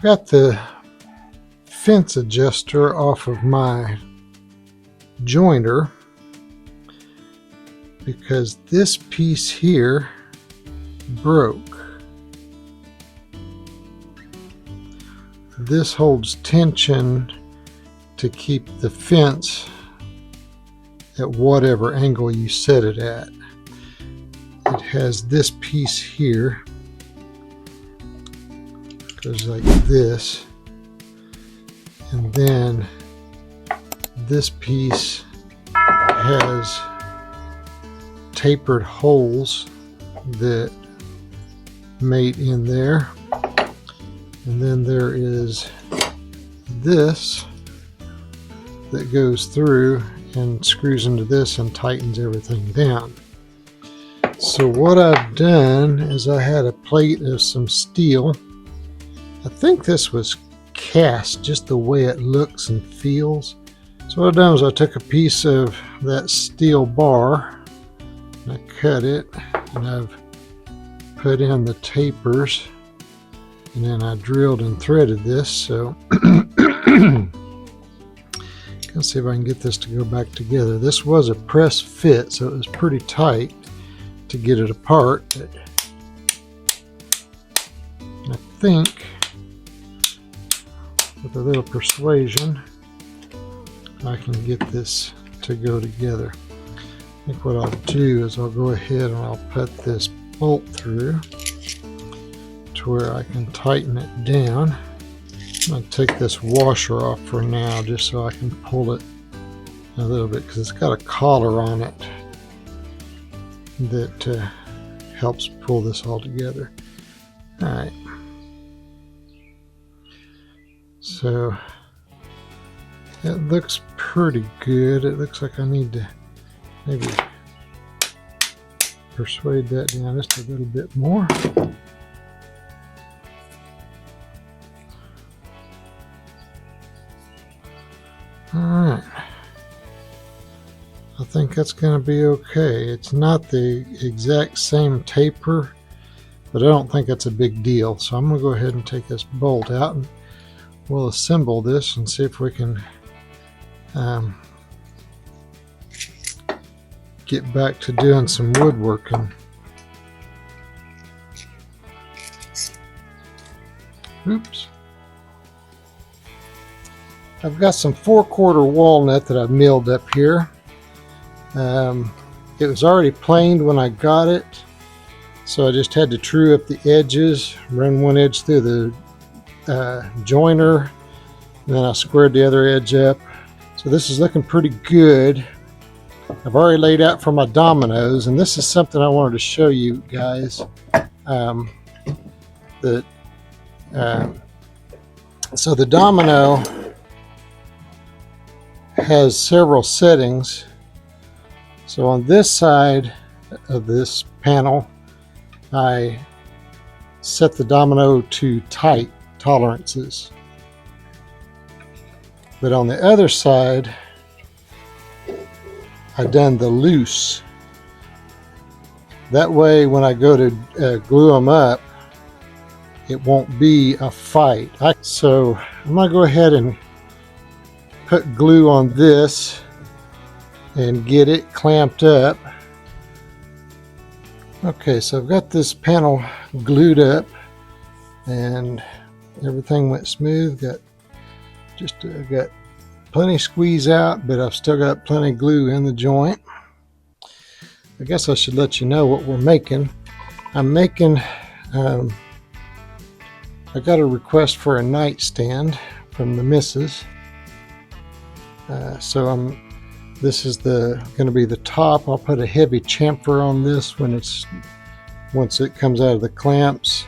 I've got the fence adjuster off of my joiner because this piece here broke. This holds tension to keep the fence at whatever angle you set it at. It has this piece here, goes like this, and then this piece has tapered holes that mate in there, and then there is this that goes through and screws into this and tightens everything down. So what I've done is I had a plate of some steel. I think this was cast just the way it looks and feels. So what I've done is I took a piece of that steel bar and I cut it, and I've put in the tapers, and then I drilled and threaded this. So let's see if I can get this to go back together. This was a press fit, so it was pretty tight to get it apart, but I think with a little persuasion I can get this to go together. I think what I'll do is I'll go ahead and I'll put this bolt through to where I can tighten it down. I'm going to take this washer off for now just so I can pull it a little bit, because it's got a collar on it that helps pull this all together. Alright, so it looks pretty good. It looks like I need to maybe persuade that down just a little bit more. Alright, I think that's going to be okay. It's not the exact same taper, but I don't think that's a big deal. So I'm going to go ahead and take this bolt out and we'll assemble this and see if we can get back to doing some woodworking. Oops. I've got some 4/4 walnut that I've milled up here. It was already planed when I got it, so I just had to true up the edges, run one edge through the joiner, and then I squared the other edge up. So this is looking pretty good. I've already laid out for my dominoes, and this is something I wanted to show you guys. So the domino has several settings. So on this side of this panel, I set the domino to tight tolerances. But on the other side, I've done the loose. That way when I go to glue them up, it won't be a fight. So I'm going to go ahead and put glue on this and get it clamped up. Okay, so I've got this panel glued up and everything went smooth. Got plenty squeeze out, but I've still got plenty glue in the joint. I guess I should let you know what we're making. I'm making I got a request for a nightstand from the missus. This is going to be the top. I'll put a heavy chamfer on this once it comes out of the clamps,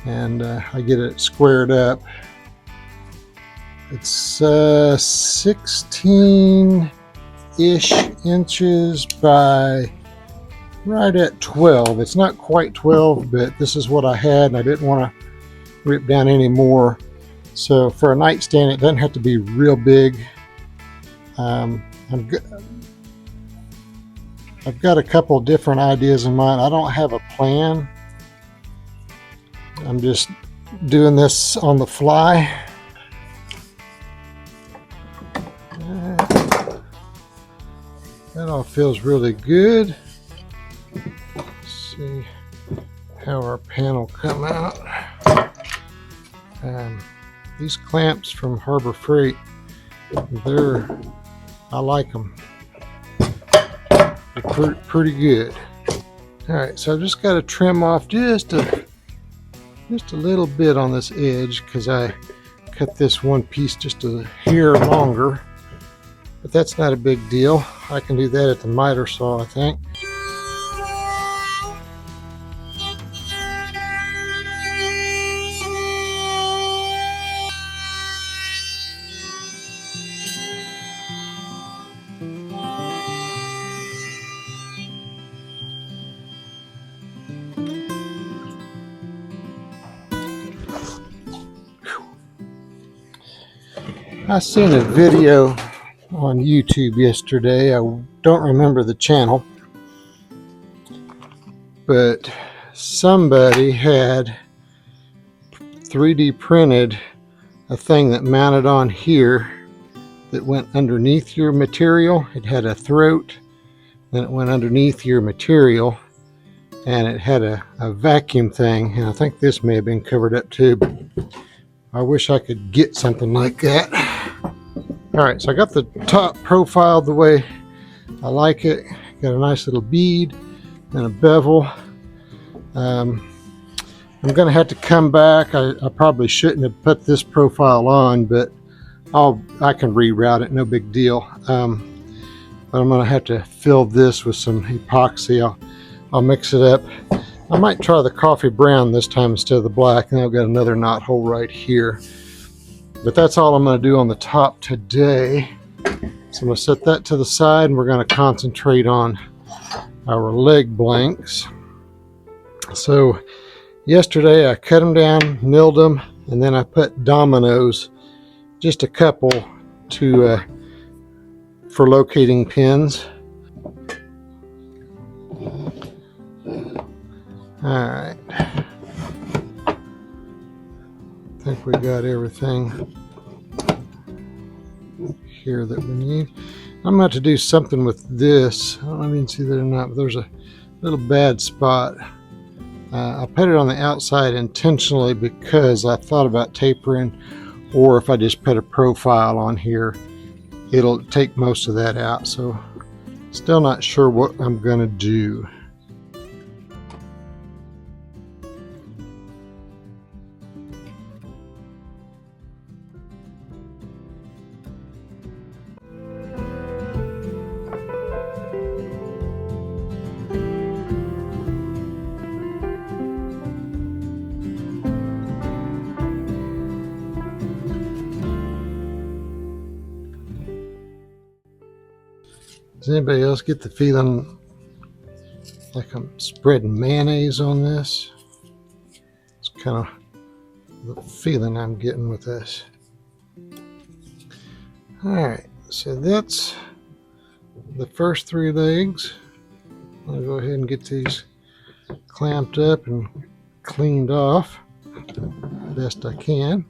and I get it squared up. It's 16-ish inches by right at 12. It's not quite 12, but this is what I had, and I didn't want to rip down any more. So for a nightstand, it doesn't have to be real big. I've got a couple different ideas in mind. I don't have a plan. I'm just doing this on the fly. That all feels really good. Let's see how our panel come out. These clamps from Harbor Freight, I like them. They're pretty good. All right, so I've just got to trim off just a little bit on this edge because I cut this one piece just a hair longer, but that's not a big deal. I can do that at the miter saw, I think. I seen a video on YouTube yesterday. I don't remember the channel, but somebody had 3D printed a thing that mounted on here that went underneath your material. It had a throat, then it went underneath your material, and it had a vacuum thing, and I think this may have been covered up too, but I wish I could get something like that. Alright, so I got the top profiled the way I like it. Got a nice little bead and a bevel. I'm going to have to come back. I probably shouldn't have put this profile on, but I can reroute it, no big deal. But I'm going to have to fill this with some epoxy. I'll mix it up. I might try the coffee brown this time instead of the black, and I've got another knot hole right here. But that's all I'm going to do on the top today. So I'm going to set that to the side, and we're going to concentrate on our leg blanks. So yesterday I cut them down, milled them, and then I put dominoes, just a couple, for locating pins. Alright, I think we got everything here that we need. I'm going to do something with this. I don't know if you can see that or not, but there's a little bad spot. I put it on the outside intentionally because I thought about tapering, or if I just put a profile on here, it'll take most of that out. So still not sure what I'm going to do. Does anybody else get the feeling like I'm spreading mayonnaise on this? It's kind of the feeling I'm getting with this. Alright, so that's the first 3 legs. I'll go ahead and get these clamped up and cleaned off the best I can.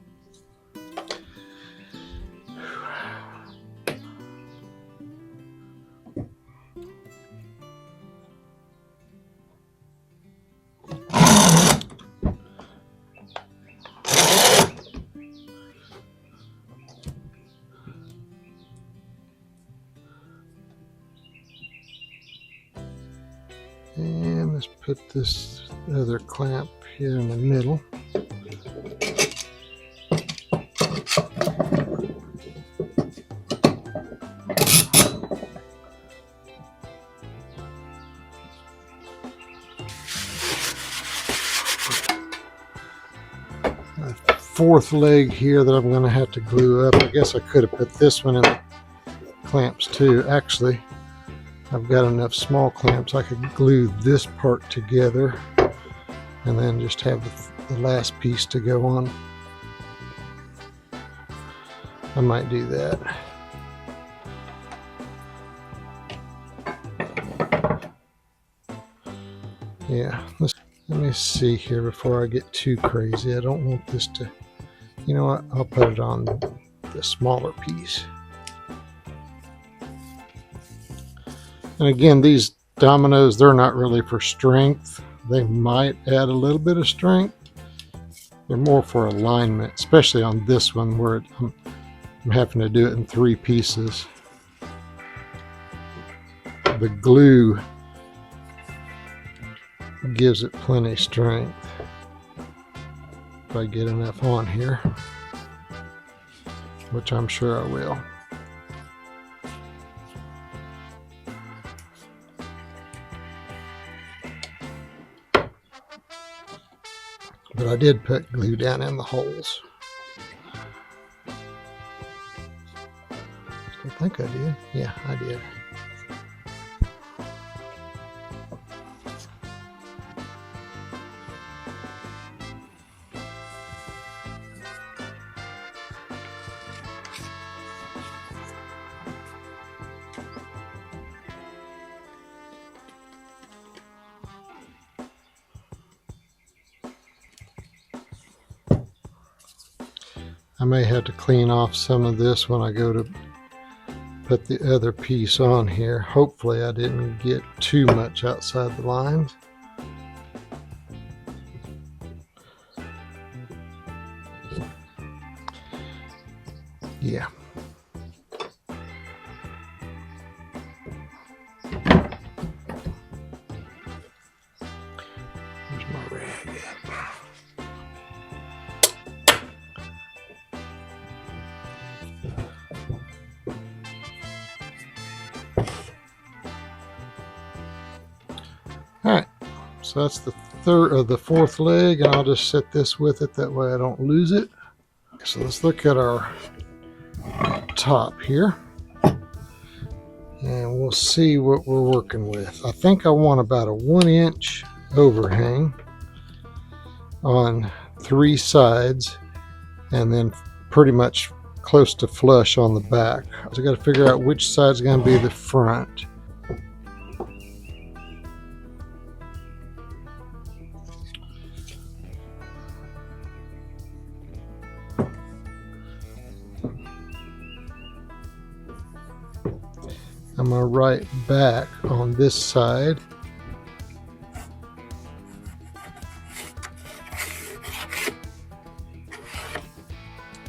And let's put this other clamp here in the middle. A 4th leg here that I'm going to have to glue up. I guess I could have put this one in the clamps too. Actually, I've got enough small clamps I could glue this part together and then just have the last piece to go on. I might do that. Yeah. Let me see here before I get too crazy. I don't want this to, you know what, I'll put it on the smaller piece. And again, these dominoes, they're not really for strength. They might add a little bit of strength. They're more for alignment, especially on this one where I'm having to do it in 3 pieces. The glue gives it plenty strength if I get enough on here, which I'm sure I will. But I did put glue down in the holes. I think I did. Yeah, I did. I may have to clean off some of this when I go to put the other piece on here. Hopefully I didn't get too much outside the lines. Yeah. Where's my rag at? Alright, so that's the fourth leg, and I'll just set this with it, that way I don't lose it. So let's look at our top here, and we'll see what we're working with. I think I want about a 1-inch overhang on 3 sides, and then pretty much close to flush on the back. So I got to figure out which side's going to be the front. I'm going to write back on this side.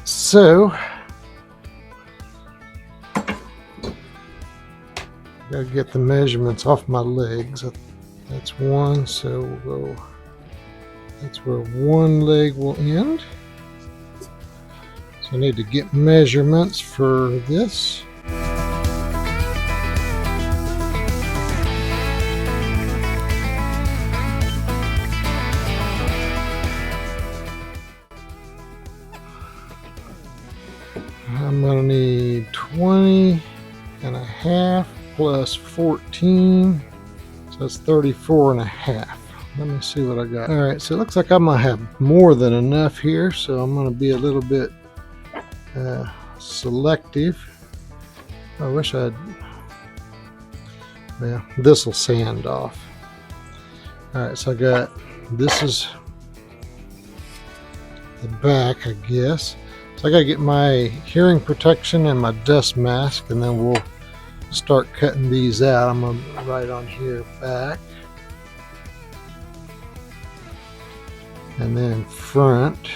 So, gotta get the measurements off my legs. That's 1, so we'll go, that's where 1 leg will end. So I need to get measurements for this. I'm going to need 20.5 plus 14, so that's 34.5. Let me see what I got. All right, so it looks like I might have more than enough here, so I'm going to be a little bit selective. I wish I'd, well, this will sand off. All right, so I got, this is the back, I guess. So I gotta get my hearing protection and my dust mask, and then we'll start cutting these out. I'm gonna write on here back, and then front.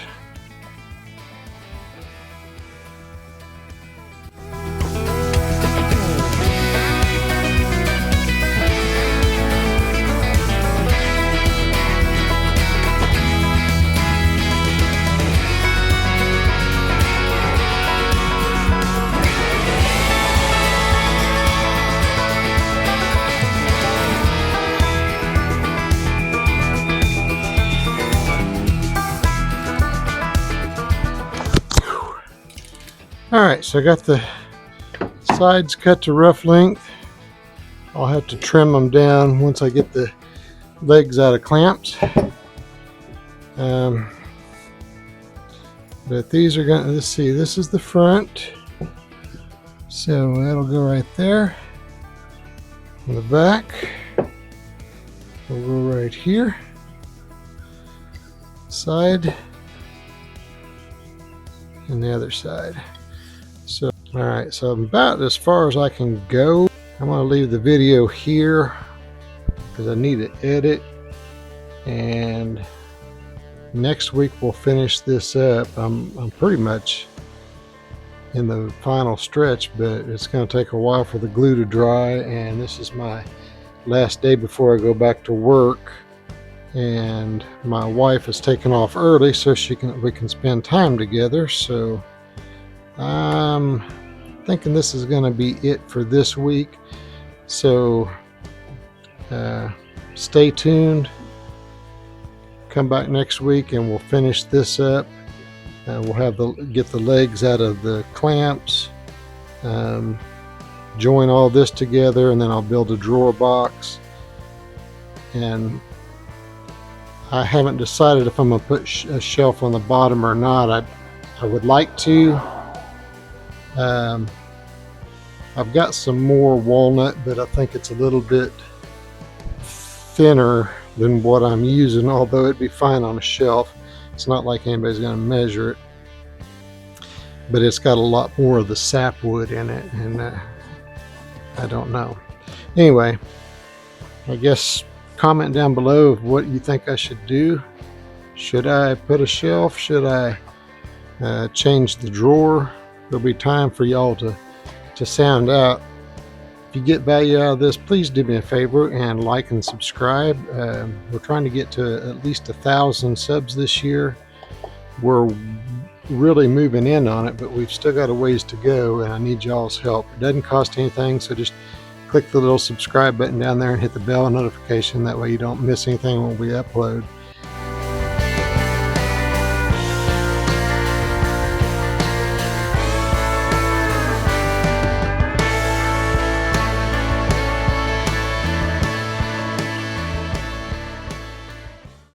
Alright, so I got the sides cut to rough length. I'll have to trim them down once I get the legs out of clamps. But these are going to, let's see, this is the front. So that'll go right there. And the back will go right here. side and the other side. So, all right, so I'm about as far as I can go. I'm going to leave the video here because I need to edit, and next week we'll finish this up. I'm pretty much in the final stretch, but it's going to take a while for the glue to dry, and this is my last day before I go back to work, and my wife is taking off early so we can spend time together. So I'm thinking this is going to be it for this week. So stay tuned, come back next week and we'll finish this up. We'll get the legs out of the clamps, join all this together, and then I'll build a drawer box. And I haven't decided if I'm going to put a shelf on the bottom or not. I would like to. I've got some more walnut, but I think it's a little bit thinner than what I'm using, although it'd be fine on a shelf. It's not like anybody's going to measure it, but it's got a lot more of the sapwood in it, and I don't know. Anyway, I guess comment down below of what you think I should do. Should I put a shelf? Should I change the drawer? There'll be time for y'all to sound out. If you get value out of this, please do me a favor and like and subscribe. We're trying to get to at least 1,000 subs this year. We're really moving in on it, but we've still got a ways to go, and I need y'all's help. It doesn't cost anything, so just click the little subscribe button down there and hit the bell notification. That way you don't miss anything when we upload.